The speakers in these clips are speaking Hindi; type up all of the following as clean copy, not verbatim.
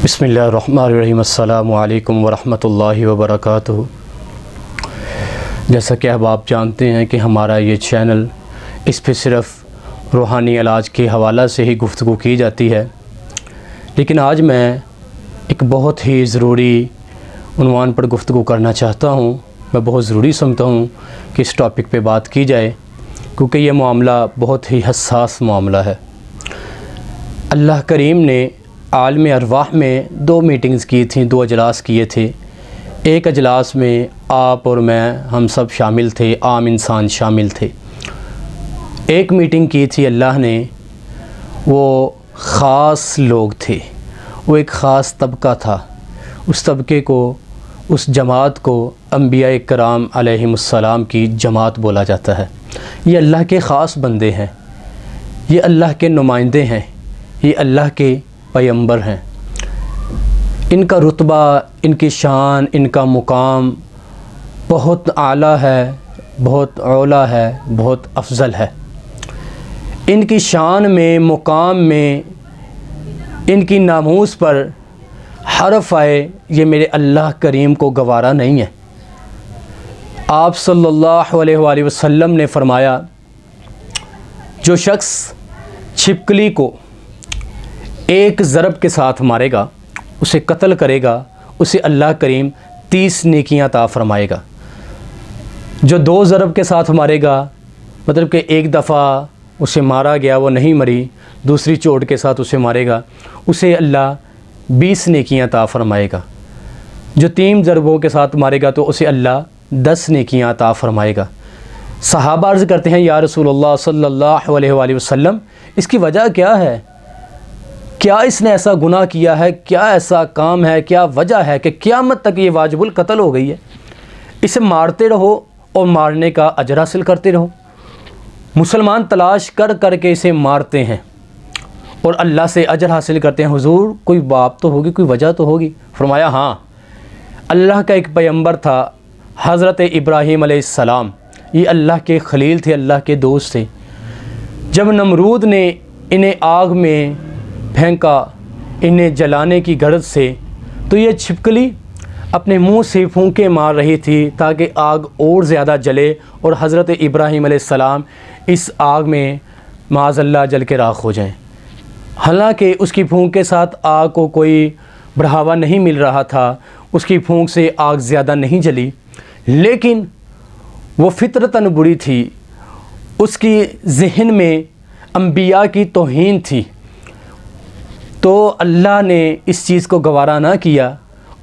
बिस्मिल्लाहिर्रहमानिर्रहीम। अस्सलामु अलैकुम वरहमतुल्लाहि वबरकातुहू। जैसा कि अब आप जानते हैं कि हमारा ये चैनल, इस पर सिर्फ़ रूहानी इलाज के हवाला से ही गुफ्तगू की जाती है, लेकिन आज मैं एक बहुत ही ज़रूरी उन्वान पर गुफ्तगू करना चाहता हूँ। मैं बहुत ज़रूरी समझता हूँ कि इस टॉपिक पे बात की जाए, क्योंकि ये मामला बहुत ही हसास मामला है। अल्लाह करीम ने आलम अरवाह में 2 मीटिंग्स की थी, 2 अजलास किए थे। एक अजलास में आप और मैं, हम सब शामिल थे, आम इंसान शामिल थे। एक मीटिंग की थी अल्लाह ने, वो ख़ास लोग थे, वो एक ख़ास तबका था। उस तबके को, उस जमात को अंबिया कराम अलैहिमुस्सलाम की जमात बोला जाता है। ये अल्लाह के ख़ास बंदे हैं, ये अल्लाह के नुमाइंदे हैं, ये अल्लाह के पैगंबर हैं। इनका रुतबा, इनकी शान, इनका मुकाम बहुत आला है, बहुत औला है, बहुत अफजल है। इनकी शान में, मुकाम में, इनकी नामूस पर हर्फ आए, ये मेरे अल्लाह करीम को गवारा नहीं है। आप सल्लल्लाहु अलैहि वसल्लम ने फरमाया, जो शख्स छिपकली को एक ज़रब के साथ मारेगा, उसे कत्ल करेगा, उसे अल्लाह करीम 30 नेकियां अता फरमाएगा। जो 2 ज़रब के साथ मारेगा, मतलब कि एक दफ़ा उसे मारा गया, वो नहीं मरी, दूसरी चोट के साथ उसे मारेगा, उसे अल्लाह 20 नेकियां अता फरमाएगा। जो 3 ज़रबों के साथ मारेगा तो उसे अल्लाह 10 नेकियां अता फरमाएगा। सहाबा अर्ज़ करते हैं, या रसूलल्लाह सल्लल्लाहु अलैहि वसल्लम, इसकी वजह क्या है? क्या इसने ऐसा गुनाह किया है? क्या ऐसा काम है? क्या वजह है कि क़यामत तक ये वाजिबुल कत्ल हो गई है? इसे मारते रहो और मारने का अजर हासिल करते रहो। मुसलमान तलाश कर कर के इसे मारते हैं और अल्लाह से अजर हासिल करते हैं। हुजूर, कोई बात तो होगी, कोई वजह तो होगी। फरमाया, हाँ, अल्लाह का एक पैगंबर था, हज़रत इब्राहीम अलैहिस्सलाम। ये अल्लाह के खलील थे, अल्लाह के दोस्त थे। जब नमरूद ने इन्हें आग में फेंका, इन्हें जलाने की गर्ज से, तो ये छिपकली अपने मुंह से फूंके मार रही थी ताकि आग और ज़्यादा जले और हज़रत इब्राहीम अलैहिस्सलाम इस आग में माज़अल्लाह जल के राख हो जाएं। हालांकि उसकी फूंक के साथ आग को कोई बढ़ावा नहीं मिल रहा था, उसकी फूंक से आग ज़्यादा नहीं जली, लेकिन वो फितरतन बुरी थी। उसकी ज़हन में अंबिया की तौहीन थी, तो अल्लाह ने इस चीज़ को गवारा ना किया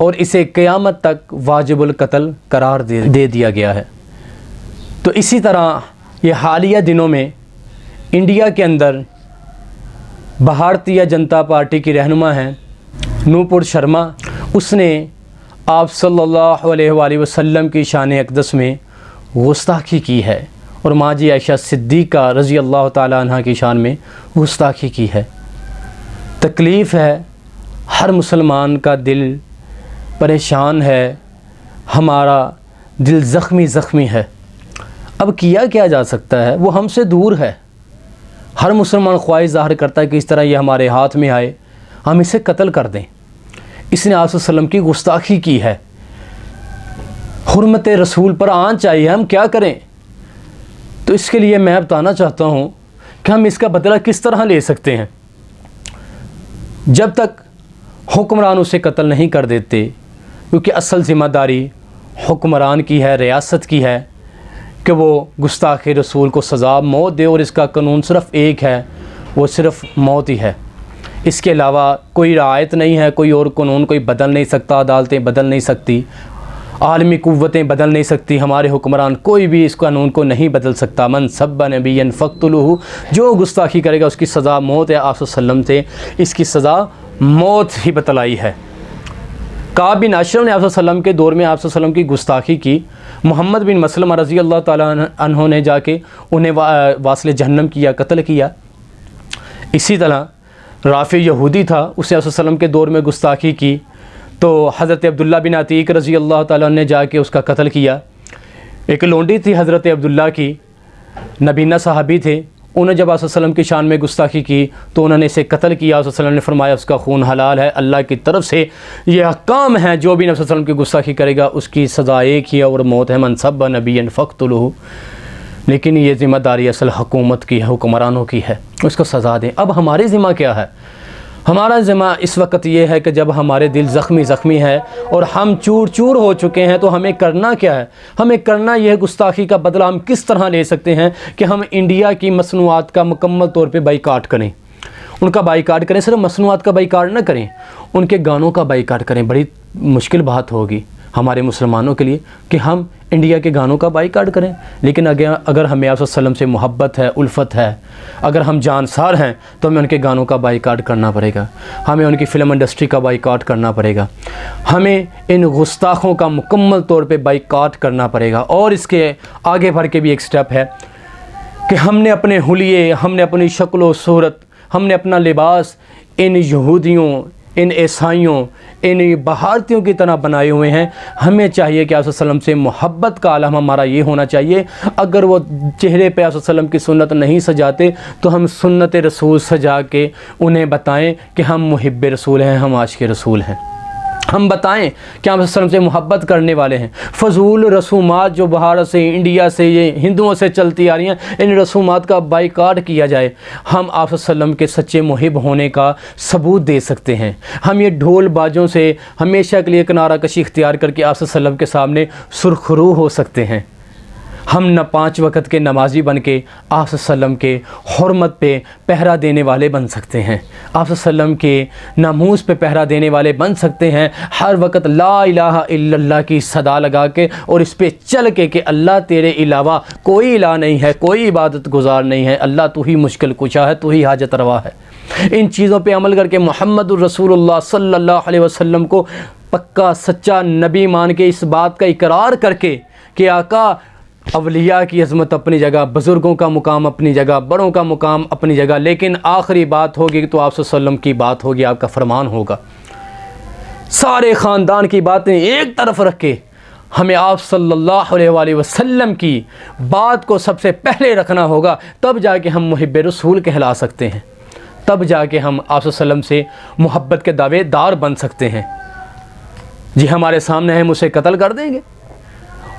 और इसे क़यामत तक वाजिबुल कत्ल करार दे दिया गया है। तो इसी तरह ये हालिया दिनों में इंडिया के अंदर भारतीय जनता पार्टी की रहनुमा हैं नूपुर शर्मा, उसने आप सल्लल्लाहु अलैहि वसल्लम की शान अक़दस में गुस्ताखी की है और माँ जी आयशा सिद्दीक़ा रज़ी अल्लाह ताला अन्हा की शान में गुस्ताखी की है। तकलीफ़ है, हर मुसलमान का दिल परेशान है, हमारा दिल ज़ख्मी है। अब किया क्या जा सकता है? वो हमसे दूर है। हर मुसलमान ख्वाहिश ज़ाहिर करता है कि इस तरह ये हमारे हाथ में आए, हम इसे कत्ल कर दें। इसने आप सल्लम की गुस्ताखी की है, हुर्मत रसूल पर आन चाहिए, हम क्या करें? तो इसके लिए मैं बताना चाहता हूँ कि हम इसका बदला किस तरह ले सकते हैं। जब तक हुक्मरान उसे कत्ल नहीं कर देते, क्योंकि असल ज़िम्मेदारी हुक्मरान की है, रियासत की है कि वो गुस्ताख रसूल को सज़ा मौत दे, और इसका कानून सिर्फ़ एक है, वो सिर्फ़ मौत ही है। इसके अलावा कोई रायत नहीं है, कोई और कानून कोई बदल नहीं सकता, अदालतें बदल नहीं सकती, आलमी क़ुव्वतें बदल नहीं सकती, हमारे हुक्मरान कोई भी इस कानून को नहीं बदल सकता। मन सब्बा नबिय्यन फ़क़्तुलूहु, जो गुस्ताखी करेगा उसकी सज़ा मौत है। आप सल्लम से इसकी सज़ा मौत ही बतलाई है। काब बिन अशरफ ने आप सल्लम के दौर में आप सल्लम की गुस्ताखी की। मोहम्मद बिन मसलमा रज़ी अल्लाह ताला अन्हु ने जाके उन्हें वासिल जहन्नम किया, कत्ल किया। इसी तरह राफ़ी यहूदी था, उसने आप सल्लम के दौर में गुस्ताखी की, तो हज़रत अब्दुल्ला बिन अतीक रज़ी अल्लाह ताला ने जाके उसका कत्ल किया। एक लोंडी थी हज़रत अब्दुल्ला की, नबीना साहबी थे, उन्होंने जब आप वसल्लम की शान में गुस्ताखी की तो उन्होंने इसे कत्ल किया। आप वसल्लम ने फरमाया उसका खून हलाल है, अल्लाह की तरफ से यह अहकाम है, जो भी नबी वसल्लम की गुस्ताखी करेगा उसकी सज़ा एक ही है और मौत है। मन सब्ब नबिय्यन फ़क़्तुलूहु। लेकिन ये ज़िम्मेदारी असल हुकूमत की है, हुक्मरानों की है, उसको सज़ा दें। अब हमारी ज़िम्मा क्या है? हमारा ज़िम्मा इस वक्त ये है कि जब हमारे दिल ज़ख्मी है और हम चूर चूर हो चुके हैं तो हमें करना क्या है? हमें करना यह गुस्ताखी का बदला हम किस तरह ले सकते हैं कि हम इंडिया की मसनूआत का मुकम्मल तौर पे बाइकाट करें, उनका बाइकाट करें। सिर्फ मसनूआत का बाइकाट ना करें, उनके गानों का बाइकाट करें। बड़ी मुश्किल बात होगी हमारे मुसलमानों के लिए कि हम इंडिया के गानों का बाइकाट करें। लेकिन अगर हमें आप वसल्लम से मोहब्बत है, उल्फत है, अगर हम जानसार हैं तो हमें उनके गानों का बाइकाट करना पड़ेगा, हमें उनकी फ़िल्म इंडस्ट्री का बाइकाट करना पड़ेगा, हमें इन गुस्ताखों का मुकम्मल तौर पे बाइकाट करना पड़ेगा। और इसके आगे बढ़ के भी एक स्टेप है कि हमने अपने हुलिये, हमने अपनी शक्ल व सूरत, हमने अपना लिबास इन यहूदियों, इन ईसाइयों, इन भारतीयों की तरह बनाए हुए हैं। हमें चाहिए कि आप वसल्लम से मोहब्बत का आलम हमारा ये होना चाहिए। अगर वो चेहरे पे आप वसल्लम की सुन्नत नहीं सजाते तो हम सुन्नत रसूल सजा के उन्हें बताएं कि हम मुहिब्ब रसूल हैं, हम आशिक़ रसूल हैं। हम बताएं कि आप वसल्लम से मोहब्बत करने वाले हैं। फ़जूल रसूमात जो भारत से, इंडिया से, ये हिंदुओं से चलती आ रही हैं, इन रसूमात का बाइकाट किया जाए। हम आप वसल्लम के सच्चे मुहिब होने का सबूत दे सकते हैं। हम ये ढोल बाजों से हमेशा के लिए किनारा कशी इख्तियार करके आप वसल्लम के सामने सुरखरू हो सकते हैं। हम न 5 वक़्त के नमाजी बन के आप वसल्लम के हुर्मत पे पहरा देने वाले बन सकते हैं, आप वसल्लम के नामूस पे पहरा देने वाले बन सकते हैं। हर वक़्त ला इलाहा इल्लल्लाह की सदा लगा के और इस पे चल के कि अल्लाह तेरे अलावा कोई इलाह नहीं है, कोई इबादत गुजार नहीं है, अल्लाह तू ही मुश्किल कुशा है, तू ही हाजत रवा है। इन चीज़ों पे अमल करके मुहम्मदुर रसूलुल्लाह सल्लल्लाहु अलैहि वसल्लम को पक्का सच्चा नबी मान के इस बात का इकरार करके कि आका अवलिया की अज़मत अपनी जगह, बुज़ुर्गों का मुकाम अपनी जगह, बड़ों का मुकाम अपनी जगह, लेकिन आखिरी बात होगी तो आप वसल्लम की बात होगी, आपका फरमान होगा। सारे ख़ानदान की बातें एक तरफ रख के हमें आप सल्लल्लाहु अलैहि वसल्लम की बात को सबसे पहले रखना होगा। तब जाके हम मुहिब्ब रसूल कहला सकते हैं, तब जाके हम आप वसल्लम से मोहब्बत के दावेदार बन सकते हैं। जी हमारे सामने हम उसे कत्ल कर देंगे,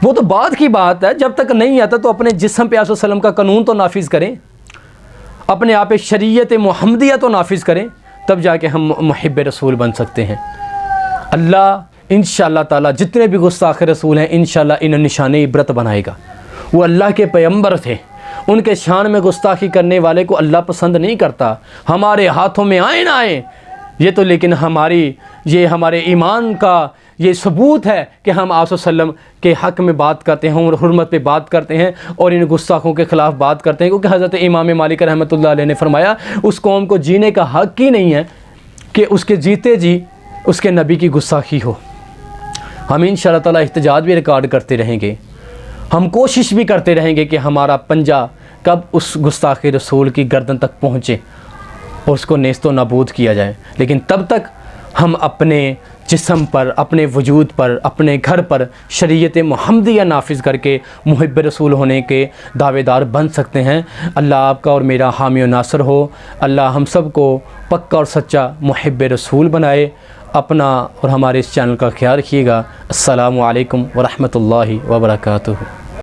वो तो बाद की बात है। जब तक नहीं आता तो अपने जिस्म पे आप वसल्लम का कानून तो नाफिज़ करें, अपने आप शरीयत मुहम्मदिया तो नाफिज़ करें, तब जाके हम मुहिब्ब रसूल बन सकते हैं। अल्लाह इंशाअल्लाह ताला जितने भी गुस्ताख़ रसूल हैं इंशाअल्लाह इन निशाने इबरत बनाएगा। वो अल्लाह के पैगम्बर थे, उनके शान में गुस्ताखी करने वाले को अल्लाह पसंद नहीं करता। हमारे हाथों में आए ना आए ये तो, लेकिन ये हमारे ईमान का ये सबूत है कि हम आप वसल्लम के हक़ में बात करते हैं और हुर्मत पे बात करते हैं और इन गुस्ताखों के ख़िलाफ़ बात करते हैं। क्योंकि हज़रत इमाम मालिक रहमतुल्लाह अलैह ने फरमाया उस कौम को जीने का हक़ ही नहीं है कि उसके जीते जी उसके नबी की गुस्ताखी हो। हम इंशाअल्लाह ताला इhtजाज भी रिकॉर्ड करते रहेंगे, हम कोशिश भी करते रहेंगे कि हमारा पंजा कब उस गुस्ताख़ रसूल की गर्दन तक पहुँचे और उसको नेस्तो नाबूद किया जाए। लेकिन तब तक हम अपने जिस्म पर, अपने वजूद पर, अपने घर पर शरीयत मुहम्मदिया नाफिज़ करके मुहिब्ब रसूल होने के दावेदार बन सकते हैं। अल्लाह आपका और मेरा हामी और नासर हो। अल्लाह हम सब को पक्का और सच्चा मुहिब्ब रसूल बनाए। अपना और हमारे इस चैनल का ख्याल रखिएगा। अस्सलामु अलैकुम व रहमतुल्लाहि व बरकातुहू।